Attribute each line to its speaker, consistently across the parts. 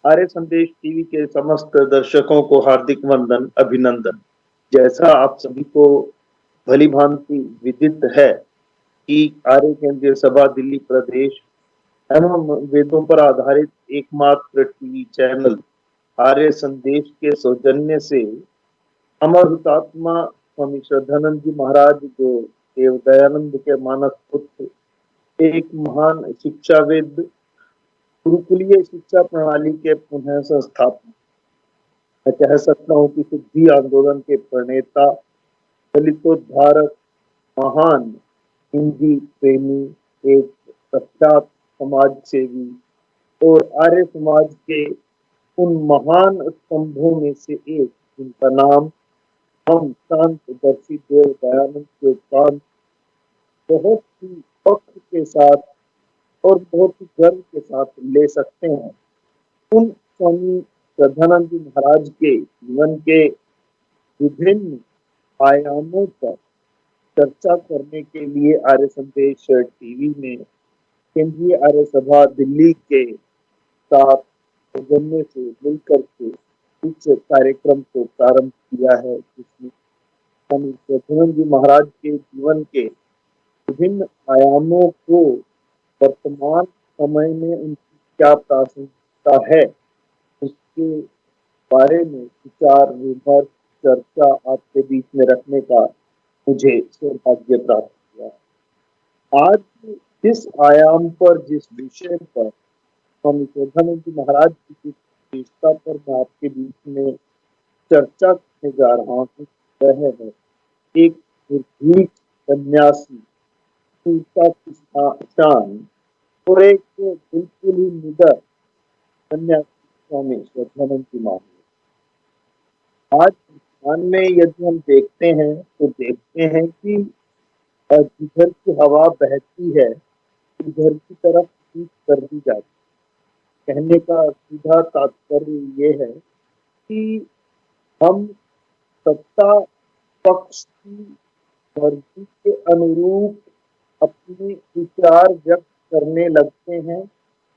Speaker 1: आर्य संदेश टीवी के समस्त दर्शकों को हार्दिक वंदन, अभिनंदन। जैसा आप सभी को भली भांति विदित है कि आर्य केंद्रीय सभा दिल्ली प्रदेश एवं वेदों पर आधारित एकमात्र टीवी चैनल आर्य संदेश के सौजन्य से अमर हुतात्मा स्वामी श्रद्धानंद जी महाराज, जो देव दयानंद के मानस पुत्र, एक महान शिक्षाविद, गुरुकुलीय शिक्षा प्रणाली के पुनः संस्थापक, मैं कह सकता हूँ कि सिद्धि आंदोलन के प्रणेता, दलितोद्धारक, महान हिंदी प्रेमी, एक प्रख्यात समाज सेवी और आर्य समाज के उन महान स्तंभों में से एक, जिनका नाम हम शांतदर्शी देव दयानंद के उपरांत बहुत ही फख्र के साथ और बहुत ही गर्व के साथ ले सकते हैं। उन स्वामी श्रद्धानंद जी महाराज के जीवन के विभिन्न आयामों पर चर्चा करने के लिए आर्य संदेश टीवी में केंद्रीय आर्य सभा दिल्ली के साथ सौजन्य से मिलकर के इस कार्यक्रम को प्रारंभ किया है, जिसमें स्वामी श्रद्धानंद जी महाराज के जीवन के विभिन्न आयामों को वर्तमान समय में उनकी क्या प्रासंगिकता है, उसके बारे में विचार विमर्श चर्चा आपके बीच में रखने का मुझे सौभाग्य प्राप्त हुआ। आज जिस आयाम पर, जिस विषय पर स्वामी श्रद्धानंद जी महाराज की विशेषता पर मैं आपके बीच में चर्चा करने जा रहा हूँ, वह है एक निर्भीक सन्यासी, सूरता की शान और एक बिल्कुल ही निडर सन्यासी स्वामी श्रद्धानंद जी महाराज। आज वर्तमान में यदि हम देखते हैं तो देखते हैं कि जिधर की हवा बहती है उधर की तरफ खींच कर दी जाती है। कहने का सीधा तात्पर्य ये है कि हम सत्ता पक्ष की मर्जी के अनुरूप अपने विचार व्यक्त करने लगते हैं।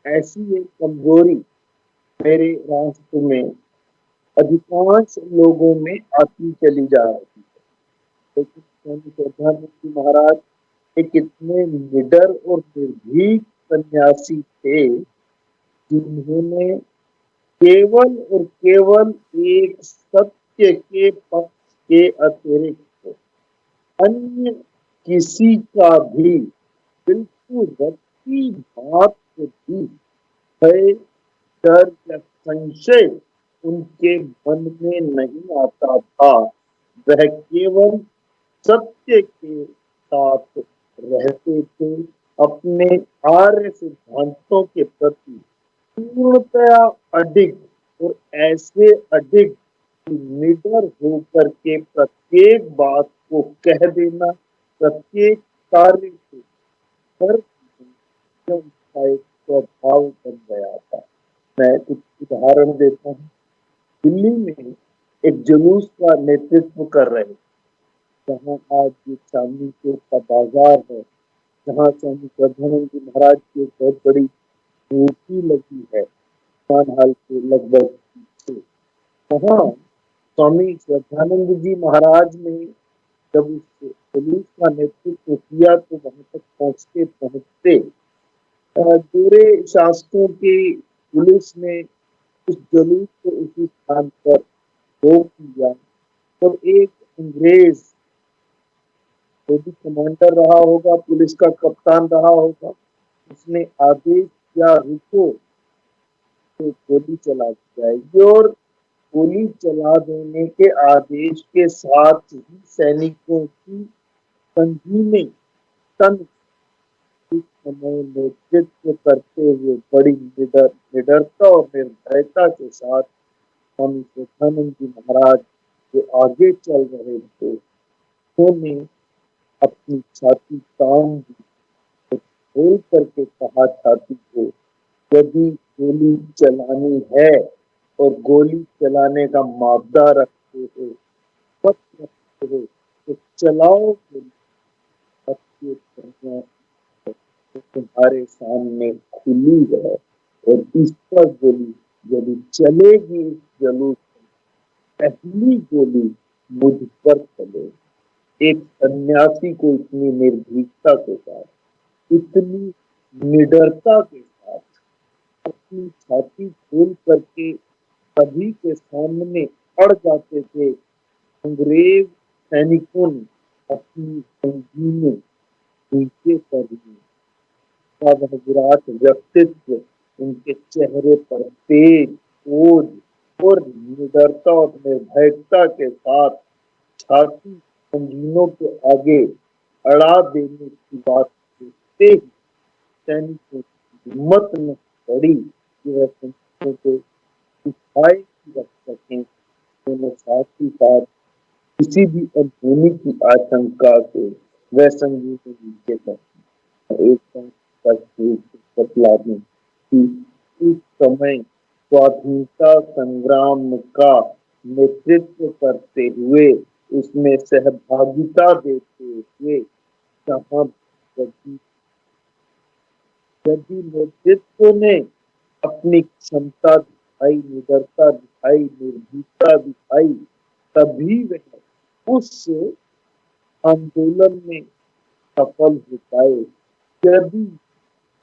Speaker 1: ऐसी एक कमजोरी मेरे राष्ट्र में अधिकांश लोगों में आती चली जा रही है। लेकिन स्वामी श्रद्धानंद जी महाराज एक इतने निडर और निर्भीक सन्यासी थे, जिन्होंने केवल और केवल एक सत्य के पक्ष के अतिरिक्त अन्य किसी का भी बिल्कुल रत्ती बात भी भय, डर या संशय उनके मन में नहीं आता था। वह केवल सत्य के साथ रहते थे, अपने आर्य सिद्धांतों के प्रति पूर्णतया अडिग, और ऐसे अडिग निडर होकर के प्रत्येक बात को कह देना, प्रत्येक कार्य को कर देना, उनका एक स्वभाव बन गया था। मैं कुछ उदाहरण देता हूँ। दिल्ली में एक जुलूस का नेतृत्व कर रहे, जहाँ आज ये चांदनी चौक का बाजार है, जहाँ स्वामी श्रद्धानंद जी महाराज की एक बहुत बड़ी मूर्ति लगी है, हाल के लगभग पीछे। वहाँ स्वामी श्रद्धानंद जी महाराज ने जब उस जुलूस का नेतृत्व किया तो वहां तक पहुंचते पहुंचते पूरे शासकों की पुलिस ने उस जुलूस को उसी स्थान पर रोक दिया। तो एक अंग्रेज, जो भी कमांडर रहा होगा, पुलिस का कप्तान रहा होगा, उसने आदेश किया रुको, तो गोली चला दी जाएगी। और गोली चला देने के आदेश के साथ ही सैनिकों की संगीने तन उस समय नेतृत्व करते हुए बड़ी निडरता और निर्भयता के साथ स्वामी श्रद्धानंद जी महाराज जो आगे चल रहे थे, उन्होंने अपनी छाती तान दी, खोल करके कहा छाती को, यदि गोली चलानी है और गोली चलाने का मापदा रखते हो, पथ रखते हो, तो चलाओ गोली। तुम्हारे सामने खुली है और इस पर गोली यदि चलेगी इस जुलूस में, पहली गोली मुझ पर चले। एक सन्यासी को इतनी निर्भीकता के साथ, इतनी निडरता के साथ अपनी छाती खोल करके सभी के सामने अड़ जाते थे। अंग्रेज सैनिकों ने अपनी संगीनें नीचे कर ली। वह विराट व्यक्तित्व, उनके चेहरे पर तेज, ओज और निडरता और निर्भयता के साथ छाती संगीनों के आगे अड़ा देने की बात सोचते ही सैनिकों की हिम्मत न पड़ी कि वह संगीनों को उठाए रख सकें। दोनों साथ ही साथ किसी भी अनहोनी की आशंका से वह संगीनों नीचे कर एक बतला दें कि उस समय स्वाधीनता संग्राम का नेतृत्व करते हुए, उसमें सहभागिता देते हुए जहां यदि नेतृत्व ने अपनी क्षमता दिखाई, निडरता दिखाई, निर्भीकता दिखाई, तभी वह उस आंदोलन में सफल हो पाए। यदि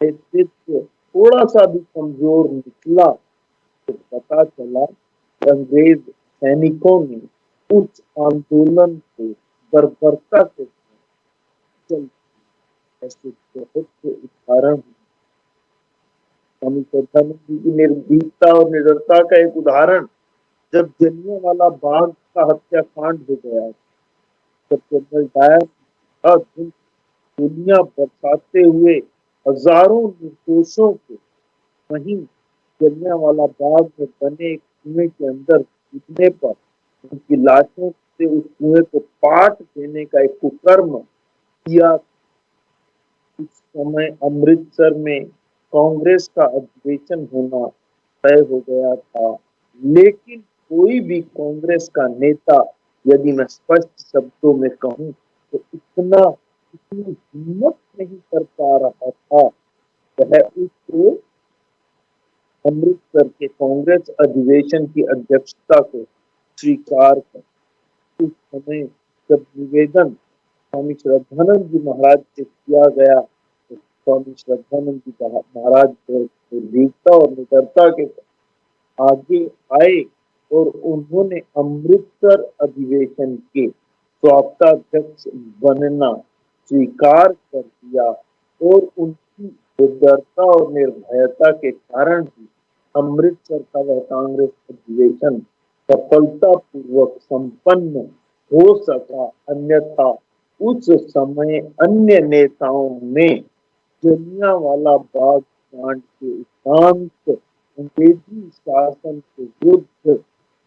Speaker 1: नेतृत्व थोड़ा सा भी कमजोर निकला तो पता चला अंग्रेज सैनिकों ने उस आंदोलन को बर्बरता के साथ चल। ऐसे बहुत से उदाहरण। स्वामी श्रद्धानंद जी की निर्भीकता और निडरता का एक उदाहरण, जब जलियांवाला बाग का हत्याकांड हो गया, जब जनरल डायर गोलियां बरसाते हुए हजारों निर्दोषों को वहीं जलियांवाला बाग में बने एक कुएं के अंदर कूदने पर उनकी लाशों से उस कुएं को पाट देने का एक कुकर्म किया। उस समय अमृतसर में कांग्रेस का अधिवेशन होना तय हो गया था, लेकिन कोई भी कांग्रेस का नेता, यदि मैं स्पष्ट शब्दों में कहूं तो इतनी हिम्मत नहीं कर पा रहा था वह उसको अमृतसर के कांग्रेस अधिवेशन की अध्यक्षता को स्वीकार कर। उस समय जब निवेदन स्वामी श्रद्धानंद जी महाराज से किया गया तो स्वामी श्रद्धानंद जी महाराज निर्भीकता और निडरता के आगे आए और उन्होंने अमृतसर अधिवेशन के स्वागताध्यक्ष बनना स्वीकार कर दिया और उनकी निडरता और निर्भयता के कारण ही अमृतसर का वह कांग्रेस अधिवेशन सफलता पूर्वक संपन्न हो सका। अन्यथा उस समय अन्य नेताओं ने जलियांवाला बाग कांड के उपरांत अंग्रेजी शासन के विरुद्ध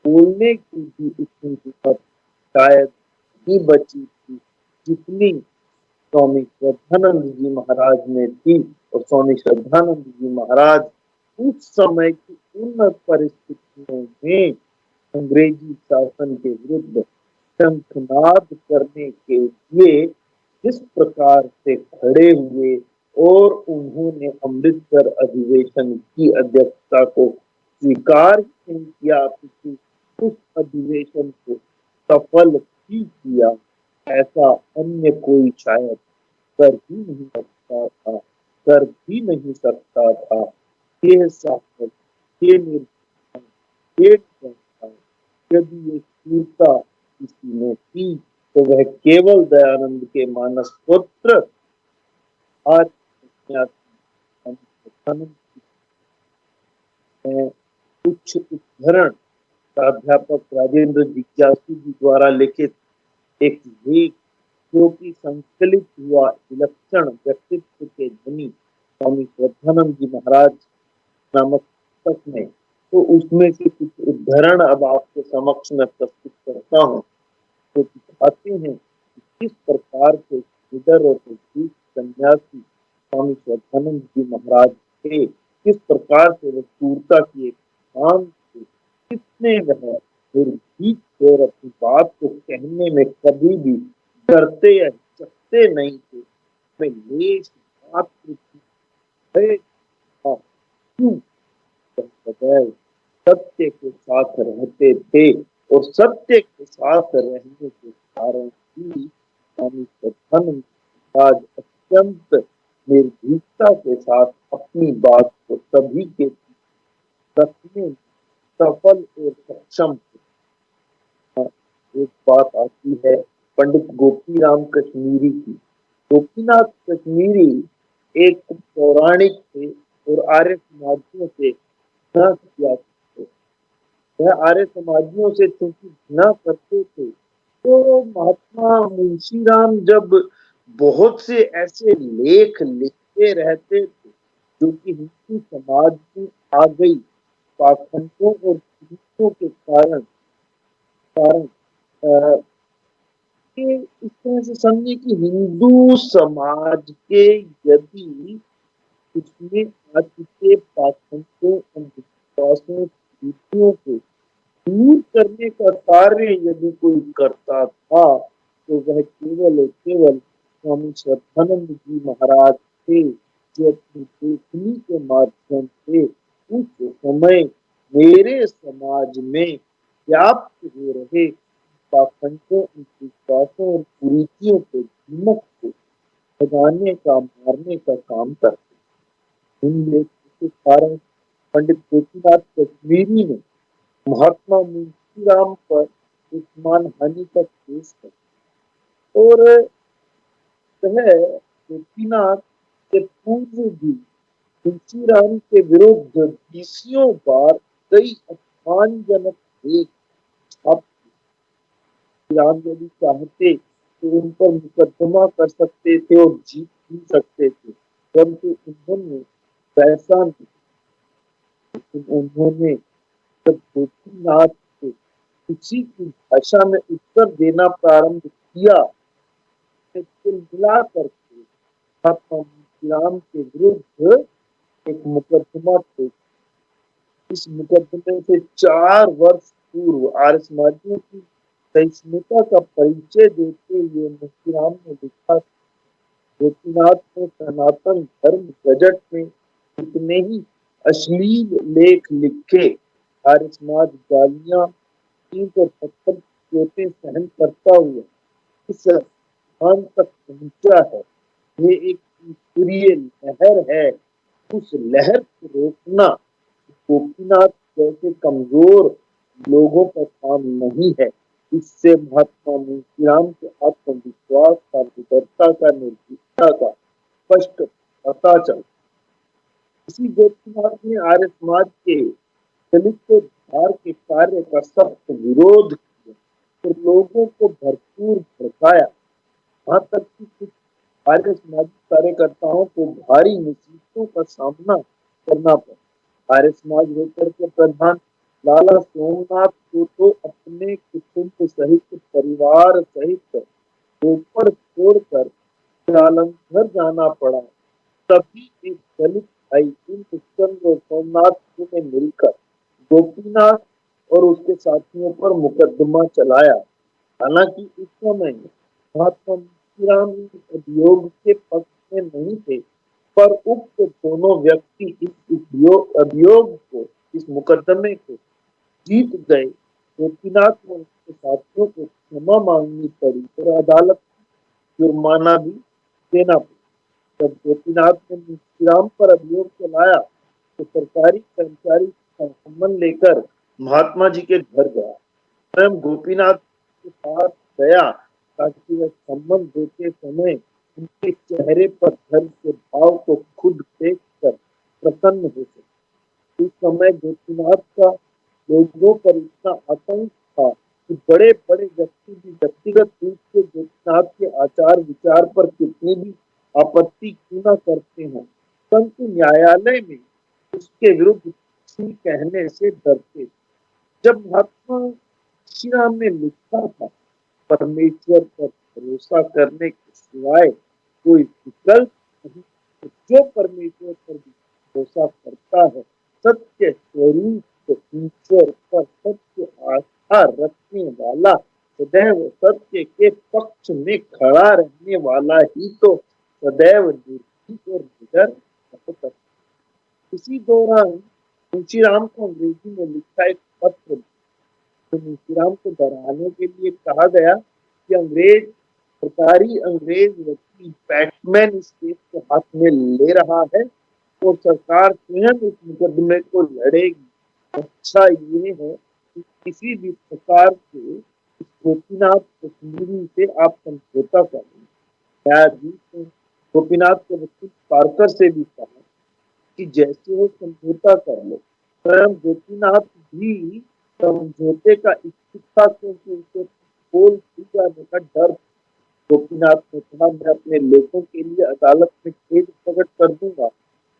Speaker 1: बोलने की भी इतनी हिम्मत शायद ही बची थी जितनी स्वामी श्रद्धानंद जी महाराज में थी। और स्वामी श्रद्धानंद जी महाराज उस समय की उन परिस्थितियों में अंग्रेजी शासन के विरुद्ध शंखनाद करने के लिए जिस प्रकार से खड़े हुए और उन्होंने अमृतसर अधिवेशन की अध्यक्षता को स्वीकार नहीं किया, उस अधिवेशन को सफल ही किया, ऐसा अन्य कोई शायद कर ही नहीं सकता था, कर भी नहीं सकता था। ये साहस, ये निर्भय, ये क्षमता, यदि ये शूरता किसी में थी तो वह केवल दयानंद के मानस पुत्र आज कुछ उद्धरण प्राध्यापक राजेंद्र जिज्ञासु जी द्वारा लिखित एक लेख जो कि संकलित हुआ विलक्षण व्यक्तित्व के धनी स्वामी श्रद्धानंद जी महाराज नामक पुस्तक में, तो उसमें से कुछ उद्धरण अब आपके समक्ष में प्रस्तुत करता हूँ। तो दिखाते हैं कि किस प्रकार से निडर और निर्भीक सन्यासी स्वामी श्रद्धानंद जी महाराज थे, किस प्रकार से वह शूरता की एक खान थे, कितने वह निर्भीक थे और अपनी बात को कहने में कभी भी डरते या हिचकते नहीं थे। वे लेश मात्र क्यों सत्य के साथ रहते थे और सत्य के साथ रहने के कारण ही स्वामी श्रद्धानंद आज अत्यंत निर्भीकता के साथ अपनी बात को सभी के रखने में सफल और सक्षम थे। एक बात आती है पंडित गोपीराम कश्मीरी की। गोपीनाथ कश्मीरी एक पौराणिक थे और आर्य समाजियों से घृणा किया करते। वह आर्य समाजियों से चूंकि घृणा करते थे, तो महात्मा मुंशीराम जब बहुत से ऐसे लेख लिखते रहते थे जो कि हिंदू समाज में आ गई पाखंडों और कुरीतियों के कारण कारण अ, कि इस तरह से समझिए कि हिंदू समाज के यदि उसमें आ चुके पाखंडों अंधविश्वासों कुरीतियों को दूर करने का कार्य यदि कोई करता था तो वह केवल और केवल स्वामी श्रद्धानंद जी महाराज थे, जो अपनी लेखनी के माध्यम से उस समय मेरे समाज में व्याप्त हो रहे पाखंडों विश्वासों और कुरीतियों को दीमक को भगाने का मारने का काम करते। इन लेखों के कारण पंडित गोपीनाथ कश्मीरी ने महात्मा मुंशीराम पर एक मानहानि का केस कर और वह गोपीनाथ के पूर्व भी मुंशीराम के विरुद्ध बीसियों बार कई अपमानजनक लेख छाप। राम यदि चाहते तो उन पर मुकदमा कर सकते थे और जीत भी सकते थे, परंतु उन्होंने वैसा नहीं। उन्होंने जब गोपीनाथ को उसी की भाषा में उत्तर देना प्रारंभ किया, कुल मिलाकर के महात्मा राम के विरुद्ध एक मुकदमा थे। इस मुकदमे से 4 वर्ष पूर्व आर्य समाजियों की सहिष्णुता का परिचय देते हुए मुंशीराम ने लिखा, गोपीनाथ ने सनातन धर्म गजट में कितने ही अश्लील लेख लिखे। आर्य समाज गालियां, ईंट और पत्थर की चोटें सहन करता हुआ इस स्थान तक पहुंचा है। ये एक ईश्वरीय लहर है। उस लहर को रोकना गोपीनाथ जैसे कमजोर लोगों का काम नहीं है। इससे महात्मा मुंशीराम के आत्मविश्वास का, विदग्धता का, निर्भीकता का स्पष्ट पता चला। इसी गोपीनाथ ने आर्य समाज के दलितोद्धार के कार्य का सख्त विरोध किया और लोगों को भरपूर भड़काया। वहां तक कि कुछ आर्य समाजिक कार्यकर्ताओं को भारी मुसीबतों का सामना करना पड़ा। आर्य समाज रोकर के प्रधान लाला सोमनाथ को तो अपने कुटुंब सहित, परिवार सहित ऊपर छोड़कर जालंधर जाना पड़ा। तभी एक दलित भाई चंद्र और सोमनाथ ने मिलकर गोपीनाथ और उसके साथियों पर मुकदमा चलाया। हालांकि उस समय महात्मा मुंशीराम अभियोग के पक्ष में नहीं थे, पर उक्त दोनों व्यक्ति इस अभियोग को, इस मुकदमे को जीत गए। गोपीनाथ और उसके साथियों को क्षमा मांगनी पड़ी और अदालत जुर्माना भी देना पड़ा। जब गोपीनाथ ने मुंशीराम पर अभियोग चलाया तो सरकारी कर्मचारी का सम्मान लेकर महात्मा जी के घर गया। स्वयं गोपीनाथ के पास गया ताकि वह सम्मान देते समय उनके चेहरे पर धर्म के भाव को खुद देख कर प्रसन्न हो सके। उस समय गोपीनाथ का लोगों पर इतना आतंक था कि बड़े बड़े व्यक्ति भी व्यक्तिगत रूप से गोपीनाथ के आचार विचार पर कितनी भी आपत्ति क्यों न करते हों, परंतु न्यायालय में उसके विरुद्ध कुछ कहने से डरते। जब महात्मा श्री राम ने लिखा था, परमेश्वर पर भरोसा करने के सिवाय कोई विकल्प नहीं, तो जो परमेश्वर पर भरोसा करता है, सत्य स्वरूप ईश्वर पर सत्य आस्था रखने वाला, सदैव सत्य के पक्ष में खड़ा रहने वाला ही तो सदैव निर्भीक और निडर रहता है। इसी दौरान मुंशीराम को अंग्रेजी में लिखा एक पत्र, तो मुंशीराम को डराने के लिए कहा गया कि सरकारी अंग्रेज वकील बैटमैन इस केस को हाथ में ले रहा है और सरकार स्वयं इस मुकदमे को लड़ेगी। अच्छा ये है कि किसी भी प्रकार से इस गोपीनाथ कश्मीरी से आप समझौता कर लें। न्यायाधीश ने गोपीनाथ के वकील पारकर से भी कहा कि जैसे वो समझौता कर लो। स्वयं गोपीनाथ भी समझौते का इच्छुक था, क्योंकि उसे पोल खुल जाने का डर। गोपीनाथ ने कहा, मैं अपने लेखों के लिए अदालत में खेद प्रकट कर दूंगा,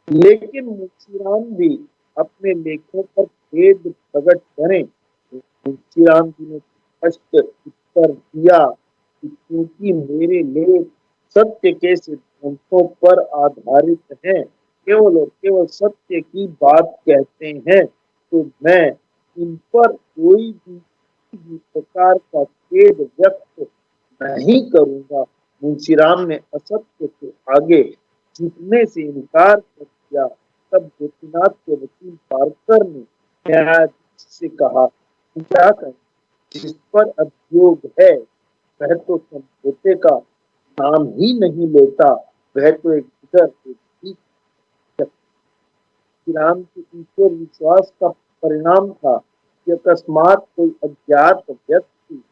Speaker 1: लेकिन मुंशीराम भी अपने लेखों पर खेद प्रकट करें। मुंशीराम जी ने स्पष्ट उत्तर दिया कि क्योंकि मेरे लेख सत्य के सिद्धांतों पर आधारित हैं, केवल और केवल सत्य की बात कहते हैं, तो मैं इन पर कोई भी प्रकार का खेद व्यक्त नहीं करूंगा। मुंशीराम ने असत्य के आगे झुकने से इनकार कर दिया। तब गोपीनाथ के वकील पारकर ने न्यायाधीश से कहा, क्या करें, जिस पर अभियोग है वह तो समझौते का नाम ही नहीं लेता, वह तो एक श्री राम के ईश्वर विश्वास का परिणाम था कि अकस्मात कोई अज्ञात व्यक्ति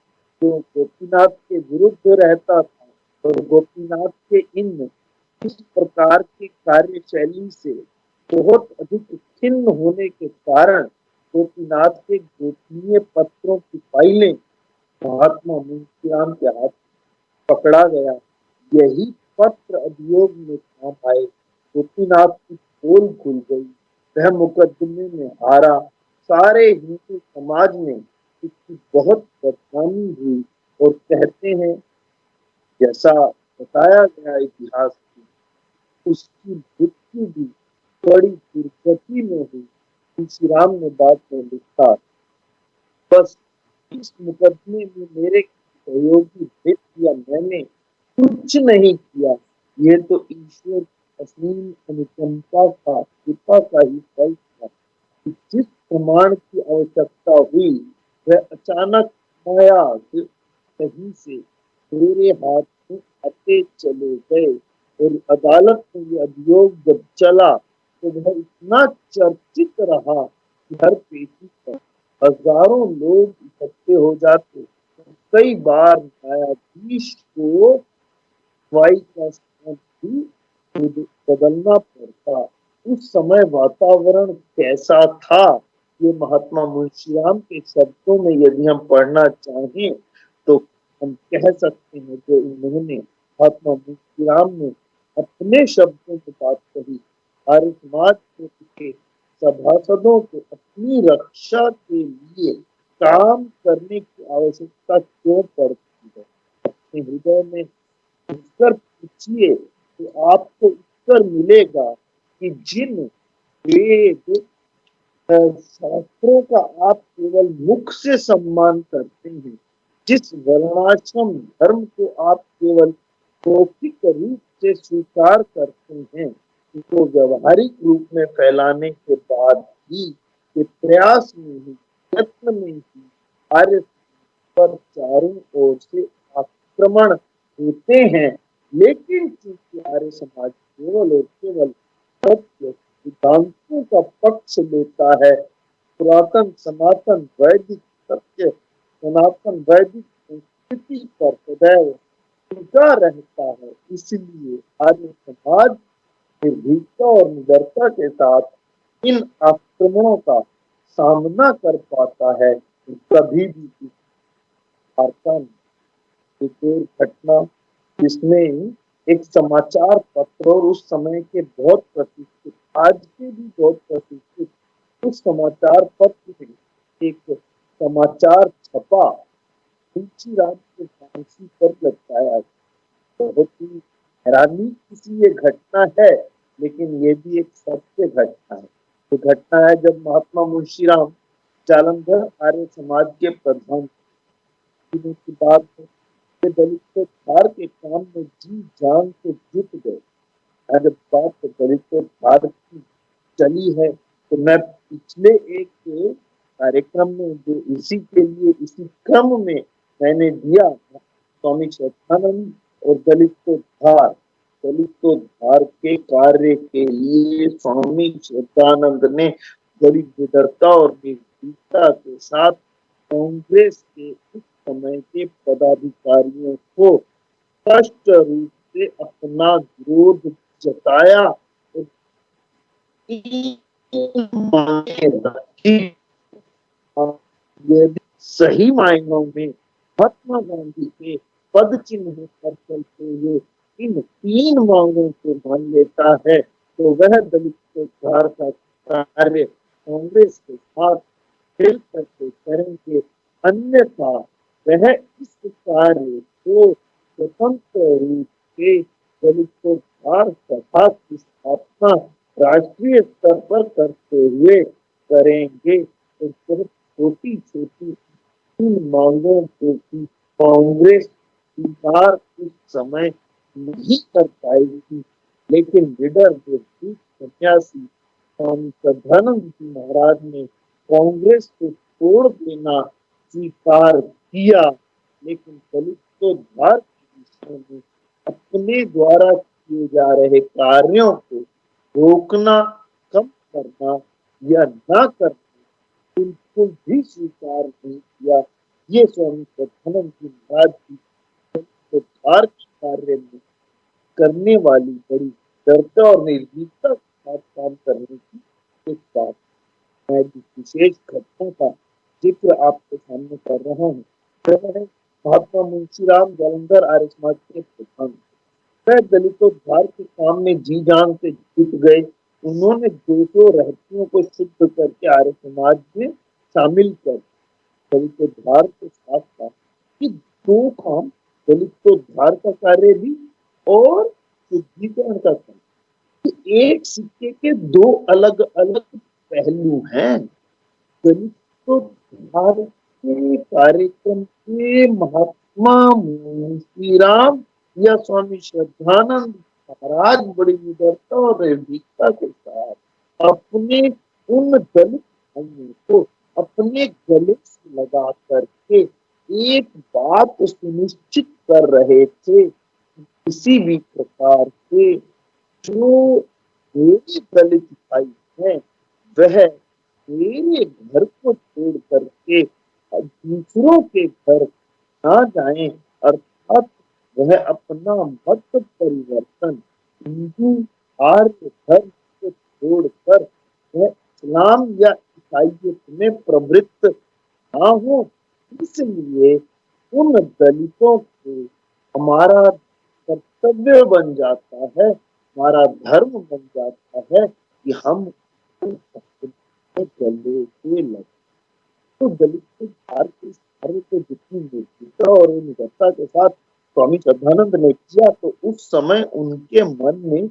Speaker 1: जो गोपीनाथ के विरुद्ध रहता था और गोपीनाथ के इस प्रकार की कार्यशैली से बहुत अधिक खिन्न होने के कारण गोपीनाथ के गोपनीय पत्रों की फाइलें महात्मा मुंशीराम के हाथ पकड़ा गया। यही पत्र अभियोग में काम आए। गोपीनाथ की पोल खुल गई, वह मुकदमे में हारा। सारे हिंदू समाज में इसकी बहुत बदनामी हुई और कहते हैं, जैसा बताया गया इतिहास में, उसकी मृत्यु भी बड़ी दुर्गति में हुई। तुलसीराम ने बाद में लिखा, बस इस मुकदमे में मेरे सहयोगी भेद या मैंने कुछ नहीं किया, ये तो ईश्वर असीम अनुकंपा का कृपा का ही फल था। जिस प्रमाण की आवश्यकता हुई वह अचानक माया कहीं से मेरे हाथ में आते चले गए और अदालत में यह अभियोग जब चला तो वह इतना चर्चित रहा कि हर पेशी पर हजारों लोग इकट्ठे हो जाते। कई बार न्यायाधीश को वाई का स्थान भी बदलना पड़ता। उस समय वातावरण कैसा था, ये महात्मा मुंशीराम के शब्दों में यदि हम पढ़ना चाहें तो हम कह सकते हैं कि उन्होंने, महात्मा मुंशीराम ने अपने शब्दों में बात कही। आर्य समाज के सभासदों को अपनी रक्षा के लिए काम करने की आवश्यकता क्यों पड़ती है? अपने हृदय में उत्तर पूछिए तो आपको उत्तर मिलेगा कि जिन वेद शास्त्रों का आप केवल मुख से सम्मान करते हैं, जिस वर्णाश्रम धर्म को आप केवल मौखिक रूप से स्वीकार करते हैं, उसको व्यवहारिक रूप में फैलाने के बाद भी के प्रयास में ही, यत्न में ही आर्य पर चारों ओर से आक्रमण होते हैं। लेकिन चूंकि आर्य समाज केवल और केवल सत्य सिद्धांतों का पक्ष लेता है, पुरातन सनातन वैदिक सत्य, सनातन वैदिक संस्कृति पर सदैव टिका रहता है, इसलिए आर्य समाज निर्भीकता और निडरता के साथ इन आक्रमणों का सामना कर पाता है। कभी भी वार्ता एक और घटना जिसमें एक समाचार पत्र और उस समय के बहुत प्रतिष्ठित, आज के भी बहुत प्रतिष्ठित उस समाचार पत्र में एक समाचार छपा, तुलसीराम को फांसी पर लटकाया। बहुत ही हैरानी किसी ये घटना है, लेकिन ये भी एक सत्य घटना है। ये घटना है जब महात्मा मुंशीराम जालंधर आर्य समाज के प्रधान की बात है, दलितोद्धार के काम में जी जान से जुट गए। जब बात दलितोद्धार की चली है तो मैं पिछले एक कार्यक्रम में जो इसी के लिए इसी क्रम में मैंने दिया था, स्वामी श्रद्धानंद और दलितोद्धार के कार्य के लिए स्वामी श्रद्धानंद ने बड़ी निडरता और निर्भीकता के साथ कांग्रेस के उस समय के पदाधिकारियों को स्पष्ट रूप से अपना विरोध जताया और यदि सही मायनों में महात्मा गांधी के पद चिन्ह पर चलते हुए इन तीन मांगों को मान लेता है तो वह दलित उद्धार का कार्य कांग्रेस के साथ मिल करके करेंगे, अन्यथा वह इस कार्य को स्वतंत्र रूप से दलितोद्धार सभा की स्थापना राष्ट्रीय स्तर पर करते हुए करेंगे। तो छोटी छोटी इन मांगों को भी कांग्रेस स्वीकार उस समय नहीं कर पाएगी, लेकिन लीडर निर्भीक सन्यासी स्वामी सदानंद जी महाराज ने कांग्रेस को छोड़ देना स्वीकार किया, लेकिन दलितोद्धार के विषय में अपने द्वारा किए जा रहे कार्यों को रोकना, कम करना या न करना बिल्कुल भी स्वीकार नहीं किया। ये स्वामी सदानंद जी महाराज की दलितोद्धार के कार्य में करने वाली बड़ी दृढ़ता और निर्भीकता के साथ काम करने की एक बात। मैं जिस विशेष घटना का जिक्र आपके सामने कर रहा हूँ वह है महात्मा मुंशीराम जालंधर आर्य समाज के प्रधान। वह दलितोद्धार के काम में जी जान से जुट गए। उन्होंने 200 रहतियों को शुद्ध करके आर्य समाज में शामिल कर दलितोद्धार के साथ साथ कि दो काम, दलितोद्धार का कार्य भी और शुद्धिकरण का कार्य, एक सिक्के के दो अलग अलग पहलू हैं। दलितोद्धार के कार्यक्रम के महात्मा मुंशीराम या स्वामी श्रद्धानंद महाराज बड़ी निडरता और निर्भीकता के साथ अपने उन दलित भाइयों को अपने गले से लगा करके एक बात सुनिश्चित कर रहे थे, किसी भी प्रकार से जो मेरे दलित भाई हैं वह मेरे घर को छोड़ करके दूसरों के घर ना जाएं, अर्थात वह अपना मत परिवर्तन हिंदू आर्य धर्म को छोड़कर वह इस्लाम या ईसाइयत में प्रवृत्त ना हो। इसलिए उन दलितों को हमारा कर्तव्य बन जाता है, हमारा धर्म बन जाता है कि हम गले से लगे। तो दलितोद्धार के कार्य को जितनी निर्भीकता और निडरता के साथ स्वामी सदानंद ने किया तो उस समय उनके मन में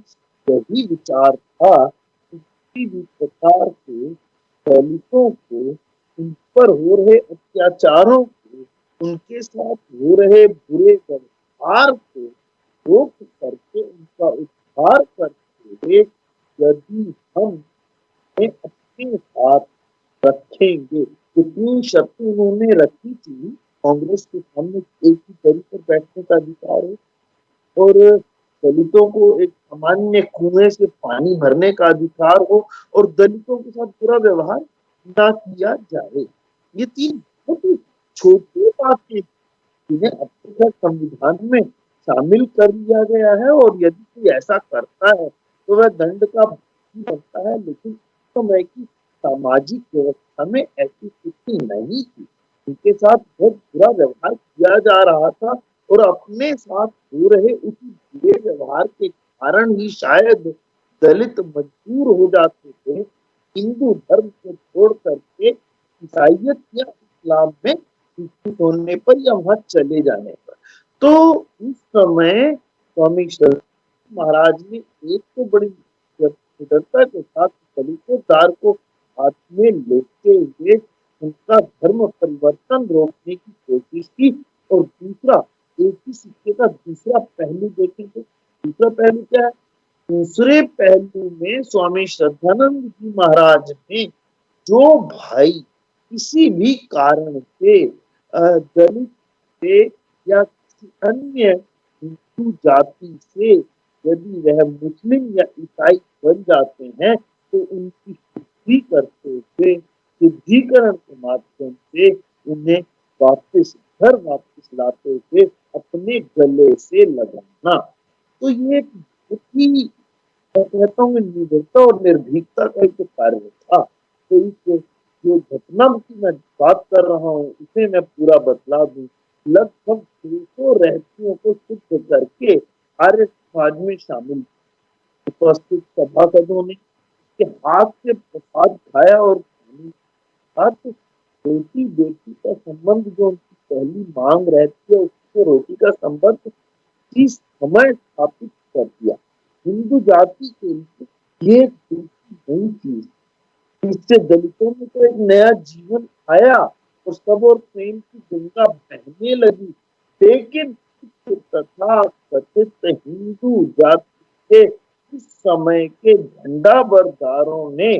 Speaker 1: यही विचार था कि किसी भी प्रकार के दलितों को, उन पर हो रहे अत्याचारों को, उनके साथ हो रहे बुरे व्यवहार को रोक करके उनका उद्धार करते हुए यदि हम अपने साथ रखेंगे। कितनी शर्तें उन्होंने रखी थी कांग्रेस के सामने, एक ही दरी पर बैठने का अधिकार हो और दलितों को एक सामान्य कुएं से पानी भरने का अधिकार हो और दलितों के साथ बुरा व्यवहार ना किया जाए। ये तीन बहुत ही छोटी बातें जिन्हें अब तक संविधान में शामिल कर दिया गया है और यदि कोई ऐसा करता है तो वह दंड का भागी बनता है, लेकिन समय की सामाजिक व्यवस्था में ऐसी स्थिति नहीं थी। उनके साथ बहुत बुरा व्यवहार किया जा रहा था और अपने साथ हो रहे उसी बुरे व्यवहार के कारण ही शायद दलित मजबूर हो जाते थे हिंदू धर्म को छोड़ करके ईसाइयत या इस्लाम में विकसित होने पर या वहां चले जाने पर। तो उस समय स्वामी महाराज ने एक तो बड़ी निडरता के साथ दलितोद्धार को हाथ में लेते हुए उनका धर्म परिवर्तन रोकने की कोशिश की और दूसरा एक ही सिक्के का दूसरा पहलू देखेंगे। दूसरा पहलू क्या है? दूसरे पहलू में स्वामी श्रद्धानंद जी महाराज ने जो भाई किसी भी कारण से दलित से या किसी अन्य हिंदू जाति से यदि वह मुस्लिम या ईसाई बन जाते हैं तो उनकी शुद्धि करते हुए शुद्धिकरण के माध्यम से उन्हें घर वापस लाते हुए अपने गले से लगाना। तो ये बहुत ही, मैं कहता हूँ, निडरता और निर्भीकता का एक कार्य था। तो इस जो घटना की मैं बात कर रहा हूँ इसे मैं पूरा बतला दूं। लगभग 200 रहस्यों को सिद्ध करके आर्य समाज में शामिल उपस्थित सभासदों ने के हाथ से प्रसाद खाया और साथ रोटी बेटी का संबंध जो उनकी पहली मांग रहती है उससे रोटी का संबंध इस समय स्थापित कर दिया। हिंदू जाति के लिए ये नई चीज, इससे दलितों में तो एक नया जीवन आया और सब और प्रेम की गंगा बहने लगी। लेकिन तथा कथित हिंदू जाति के इस समय के झंडा बरदारों ने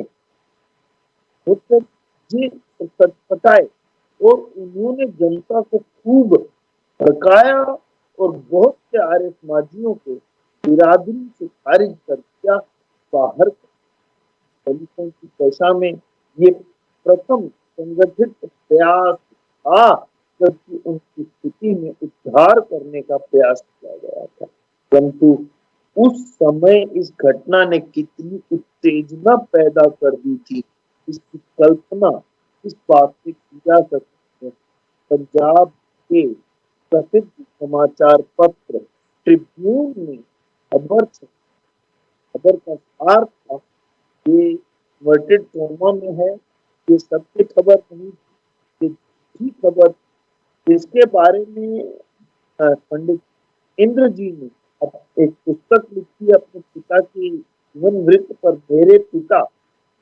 Speaker 1: जी सटपटाए और उन्होंने जनता को खूब भड़काया और बहुत से आर्य समाजियों को बिरादरी से खारिज कर दिया, बाहर। दलितों की दशा में ये प्रथम संगठित प्रयास था जबकि उनकी स्थिति में उद्धार करने का प्रयास किया गया था। परंतु उस समय इस घटना ने कितनी उत्तेजना पैदा कर दी थी इसकी कल्पना इस बात से की जा सकती है। पंजाब के प्रसिद्ध समाचार पत्र ट्रिब्यून में खबर का सार था। ये वर्टेड कोमा में है, ये सत्य खबर नहीं, ये झूठी खबर। इसके बारे में पंडित इंद्र जी ने एक पुस्तक लिखी अपने पिता की जीवन वृत्त पर, मेरे पिता।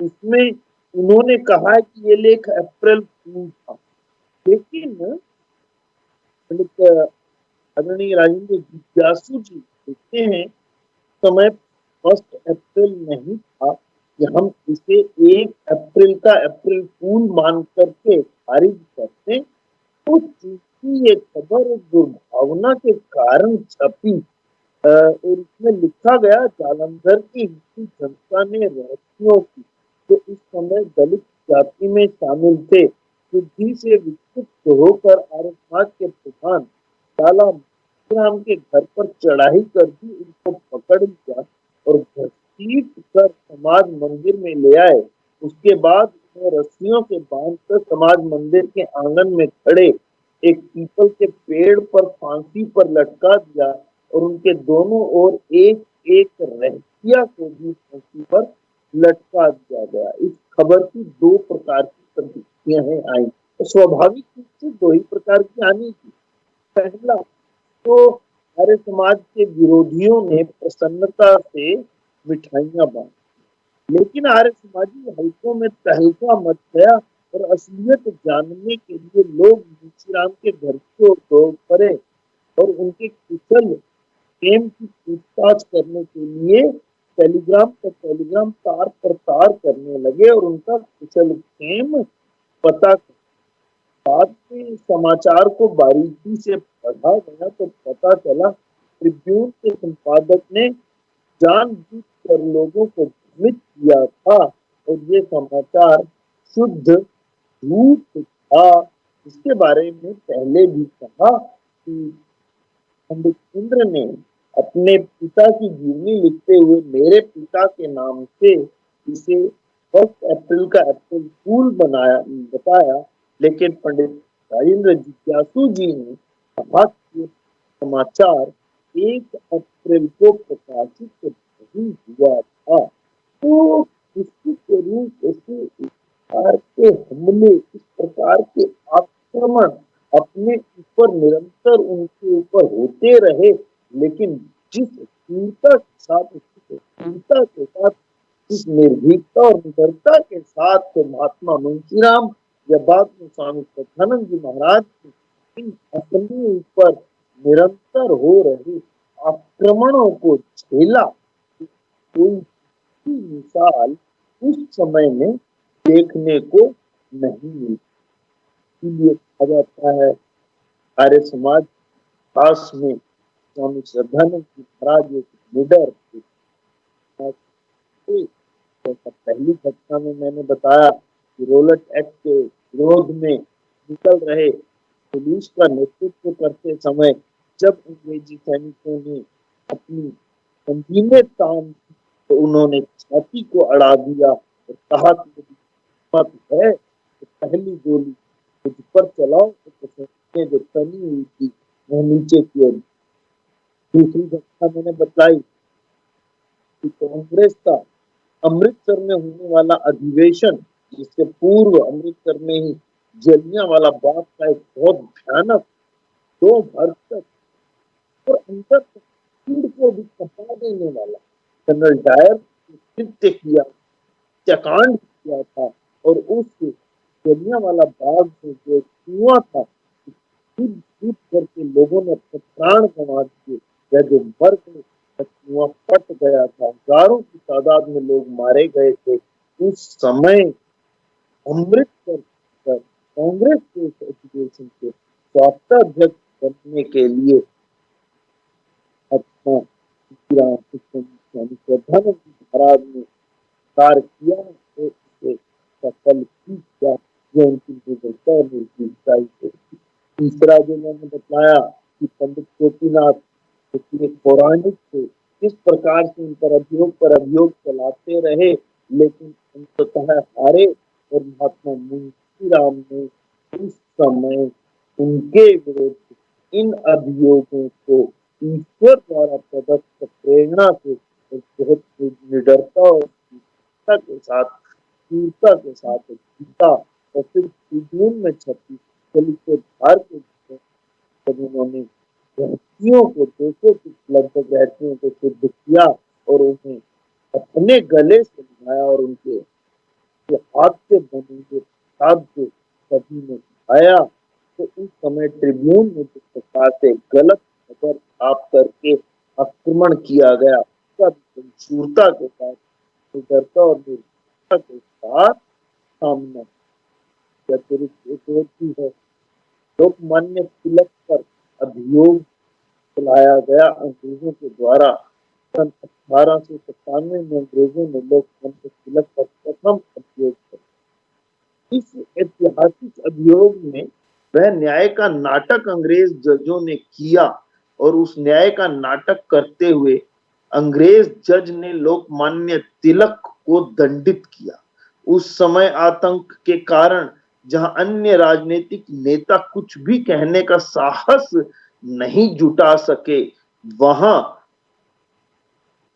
Speaker 1: उसमें उन्होंने कहा है कि ये लेख अप्रैल फूल था। लेकिन पंडित आदरणीय राजेंद्र जिज्ञासु जी लिखते हैं समय 1 अप्रैल नहीं था कि हम इसे 1 अप्रैल का अप्रैल फूल मान करके खारिज करते। तो चूंकि ये खबर दुर्भावना के कारण छपी और इसमें लिखा गया जालंधर की हिंदू जनता ने रहस्यों की जो इस समय दलित जाति में शामिल थे बुद्धि से विक्षिप्त होकर आर्य समाज के प्रधान लाला राम के घर पर चढ़ाई कर दी, उनको पकड़ लिया और घसीट कर समाज मंदिर में ले आए। उसके बाद उन्हें रस्सियों से बांधकर समाज मंदिर के आंगन में खड़े एक पीपल के पेड़ पर फांसी पर लटका दिया और उनके दोनों ओर एक एक रहतिया को भी फांसी पर लटका दिया गया। इस खबर की 2 प्रकार की प्रतिक्रियाएं आई। तो स्वाभाविक रूप से 2 ही प्रकार की आनी थी। पहला तो आर्य समाज के विरोधियों ने प्रसन्नता से मिठाइयां बांटी, लेकिन आर्य समाजी हलकों में तहलका मच गया और असलियत जानने के लिए लोग मुंशीराम के घर की ओर दौड़ पड़े और उनके कुशल क्षेम की पूछताछ करने के लिए टेलीग्राम तार पर तार करने लगे और उनका कुशल क्षेम पता। बाद में समाचार को बारीकी से पढ़ा गया तो पता चला ट्रिब्यून के संपादक ने जानबूझकर लोगों को भ्रमित किया था और ये समाचार शुद्ध झूठ था। इसके बारे में पहले भी कहा कि पंडित इंद्र ने अपने पिता की जीवनी लिखते हुए मेरे पिता के नाम से इसे 1 अप्रैल का अप्रैल फूल बताया। लेकिन पंडित राजेंद्र जिज्ञासु जी ने कहा कि समाचार 1 अप्रैल को प्रकाशित नहीं हुआ था। तो इसके स्वरूप ऐसे प्रकार के हमले, इस प्रकार के आक्रमण अपने ऊपर निरंतर उनके ऊपर होते रहे, लेकिन जिस तीव्रता के साथ जिस निर्भीकता और निडरता के साथ महात्मा मुंशीराम या बाद में स्वामी श्रद्धानंद जी महाराज अपने ऊपर निरंतर हो रहे आक्रमणों को झेला, कोई भी मिसाल उस समय में देखने को नहीं मिली। इसीलिए कहा जाता है आर्य समाज खास में स्वामी श्रद्धानंद जी महाराज एक निडर थे। जैसा पहली कक्षा में मैंने बताया कि रोलट एक्ट के विरोध में निकल रहे पुलिस का नेतृत्व करते समय जब अंग्रेजी सैनिकों ने अपनी संजीवनी तान तो उन्होंने छाती को अड़ा दिया और कहा कि यदि हिम्मत है तो पहली गोली मुझ पर चलाओ। तो जो तनी हुई थी वह नीचे की ओर। दूसरी कक्षा मैंने बताई कि कांग्रेस का अमृतसर में होने वाला अधिवेशन, जिससे पूर्व अमृतसर में ही जलियांवाला बाग का एक बहुत भयानक 2 भरसक और अंतर भीड़ को भी कपा देने वाला जनरल डायर ने कृत्य किया, हत्याकांड किया था। और उस जलियांवाला बाग में जो कुआं था, कूद कूद करके लोगों ने अपने प्राण गंवा दिए या जो मर गए, कुआं फट गया था, हजारों की तादाद में लोग मारे गए थे। उस समय अमृतसर पर कांग्रेस के एसोसिएशन के स्वास्थ्याध्यक्ष बनने के लिए अपना श्रद्धानंद जी महाराज ने कार्य किया तो उसे सफल भी किया, जो उनकी निर्भरता और निर्भीकता थी। तीसरा जो मैंने बताया कि पंडित गोपीनाथ जो कि एक पौराणिक थे, इस प्रकार से इन पर अभियोग चलाते रहे, लेकिन अंततः हारे और महात्मा मुंशीराम ने उस समय उनके विरुद्ध इन अभियोगों को ईश्वर द्वारा प्रदत्त प्रेरणा से बहुत निडरता और के साथ तीव्रता के साथ जीता और फिर ट्रिब्यून में छपी दलित भार के जब उन्होंने रहतियों को, देशों की लगभग रहतियों को सिद्ध किया और उन्हें अपने गले से लगाया और उनके हाथ से बने किताब से सभी ने आया। तो उस समय ट्रिब्यून में जिस प्रकार से गलत खबर छाप करके आक्रमण किया गया, उसका शूरता के साथ, निडरता और निर्भीकता के साथ सामना है। लोकमान्य तिलक पर अभियोग चलाया गया अंग्रेजों के द्वारा। सन 1897 में अंग्रेजों ने लोकमान्य तिलक पर प्रथम अभियोग किया। इस ऐतिहासिक अभियोग में वह न्याय का नाटक अंग्रेज जजों ने किया और उस न्याय का नाटक करते हुए अंग्रेज जज ने लोकमान्य तिलक को दंडित किया। उस समय आतंक के कारण जहां अन्य राजनीतिक नेता कुछ भी कहने का साहस नहीं जुटा सके, वहां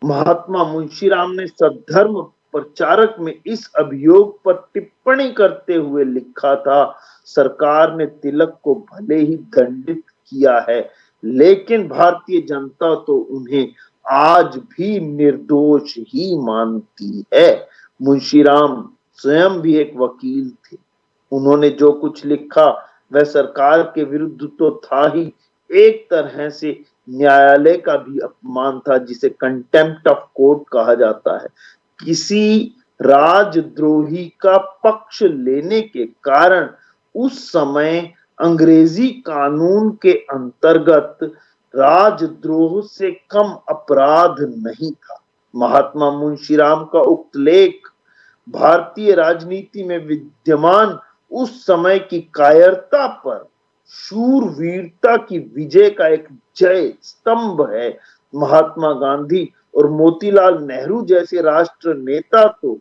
Speaker 1: महात्मा मुंशीराम ने सद्धर्म प्रचारक में इस अभियोग पर टिप्पणी करते हुए लिखा था, सरकार ने तिलक को भले ही दंडित किया है, लेकिन भारतीय जनता तो उन्हें आज भी निर्दोष ही मानती है। मुंशीराम स्वयं भी एक वकील थे। उन्होंने जो कुछ लिखा वह सरकार के विरुद्ध तो था ही, एक तरह से न्यायालय का भी अपमान था, जिसे कंटेम्प्ट ऑफ कोर्ट कहा जाता है। किसी राजद्रोही का पक्ष लेने के कारण उस समय अंग्रेजी कानून के अंतर्गत राजद्रोह से कम अपराध नहीं था। महात्मा मुंशीराम का उक्त लेख भारतीय राजनीति में विद्यमान उस समय की कायरता पर शूरवीरता की विजय का एक जय स्तंभ है। महात्मा गांधी और मोतीलाल नेहरू जैसे राष्ट्र नेता तो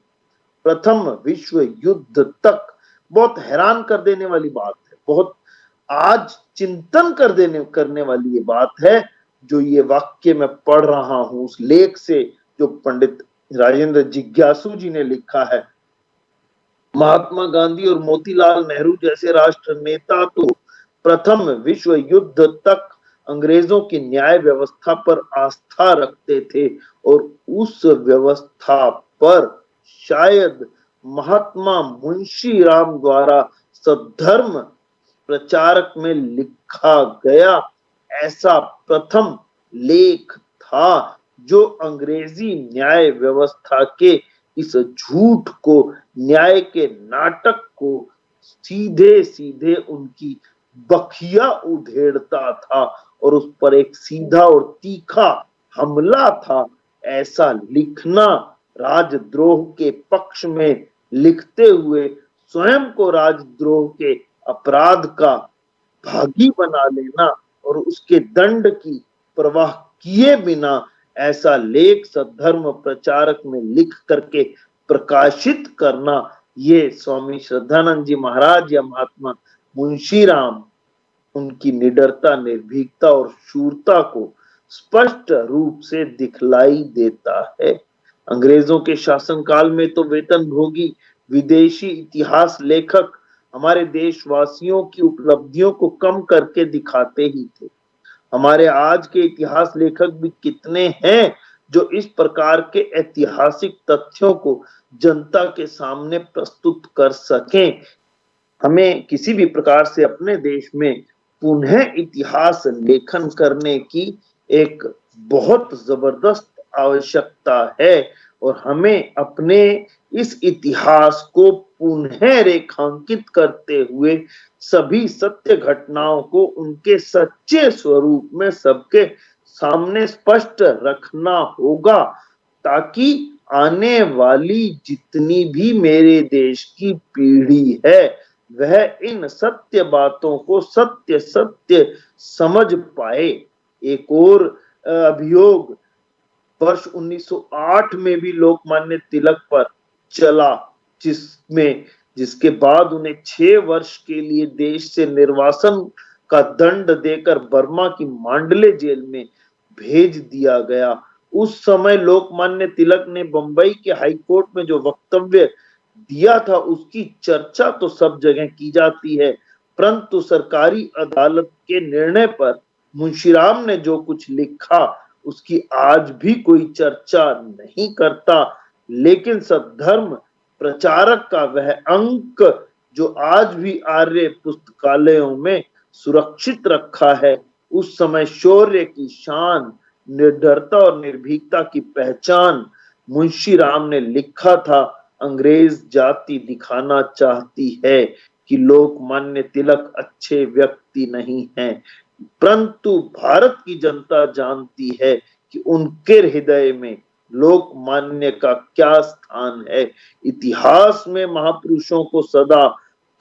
Speaker 1: प्रथम विश्व युद्ध तक, बहुत हैरान कर देने वाली बात है, बहुत आज चिंतन करने वाली ये बात है, जो ये वाक्य मैं पढ़ रहा हूं उस लेख से जो पंडित राजेंद्र जिज्ञासु जी ने लिखा है। महात्मा गांधी और मोतीलाल नेहरू जैसे राष्ट्र नेता तो प्रथम विश्व युद्ध तक अंग्रेजों की न्याय व्यवस्था पर आस्था रखते थे और उस व्यवस्था पर शायद महात्मा मुंशीराम द्वारा सद्धर्म प्रचारक में लिखा गया ऐसा प्रथम लेख था, जो अंग्रेजी न्याय व्यवस्था के इस झूठ को, न्याय के नाटक को सीधे सीधे उनकी बखिया उधेड़ता था और उस पर एक सीधा और तीखा हमला था। ऐसा लिखना, राजद्रोह के पक्ष में लिखते हुए स्वयं को राजद्रोह के अपराध का भागी बना लेना और उसके दंड की परवाह किए बिना ऐसा लेख सद्धर्म प्रचारक में लिख करके प्रकाशित करना, ये स्वामी श्रद्धानंद जी महाराज या महात्मा मुंशीराम, उनकी निडरता, निर्भीकता और शूरता को स्पष्ट रूप से दिखलाई देता है। अंग्रेजों के शासनकाल में तो वेतनभोगी विदेशी इतिहास लेखक हमारे देशवासियों की उपलब्धियों को कम करके दिखाते ही थे। हमारे आज के इतिहास लेखक भी कितने हैं जो इस प्रकार के ऐतिहासिक तथ्यों को जनता के सामने प्रस्तुत कर सकें। हमें किसी भी प्रकार से अपने देश में पुनः इतिहास लेखन करने की एक बहुत जबरदस्त आवश्यकता है और हमें अपने इस इतिहास को पुनः रेखांकित करते हुए सभी सत्य घटनाओं को उनके सच्चे स्वरूप में सबके सामने स्पष्ट रखना होगा, ताकि आने वाली जितनी भी मेरे देश की पीढ़ी है वह इन सत्य बातों को सत्य सत्य समझ पाए। एक और अभियोग वर्ष 1908 में भी लोकमान्य तिलक पर चला, जिसके बाद उन्हें 6 वर्ष के लिए देश से निर्वासन का दंड देकर बर्मा की मांडले जेल में भेज दिया गया। उस समय लोकमान्य तिलक ने बंबई के हाईकोर्ट में जो वक्तव्य दिया था उसकी चर्चा तो सब जगह की जाती है, परंतु सरकारी अदालत के निर्णय पर मुंशीराम ने जो कुछ लिखा उसकी आज भी कोई चर्चा नहीं करता। लेकिन सद्धर्म प्रचारक का वह अंक जो आज भी आर्य पुस्तकालयों में सुरक्षित रखा है, उस समय शौर्य की शान, निडरता और निर्भीकता की पहचान मुंशीराम ने लिखा था। अंग्रेज जाति दिखाना चाहती है कि लोकमान्य तिलक अच्छे व्यक्ति नहीं हैं, परंतु भारत की जनता जानती है कि उनके हृदय में लोकमान्य का क्या स्थान है। इतिहास में महापुरुषों को सदा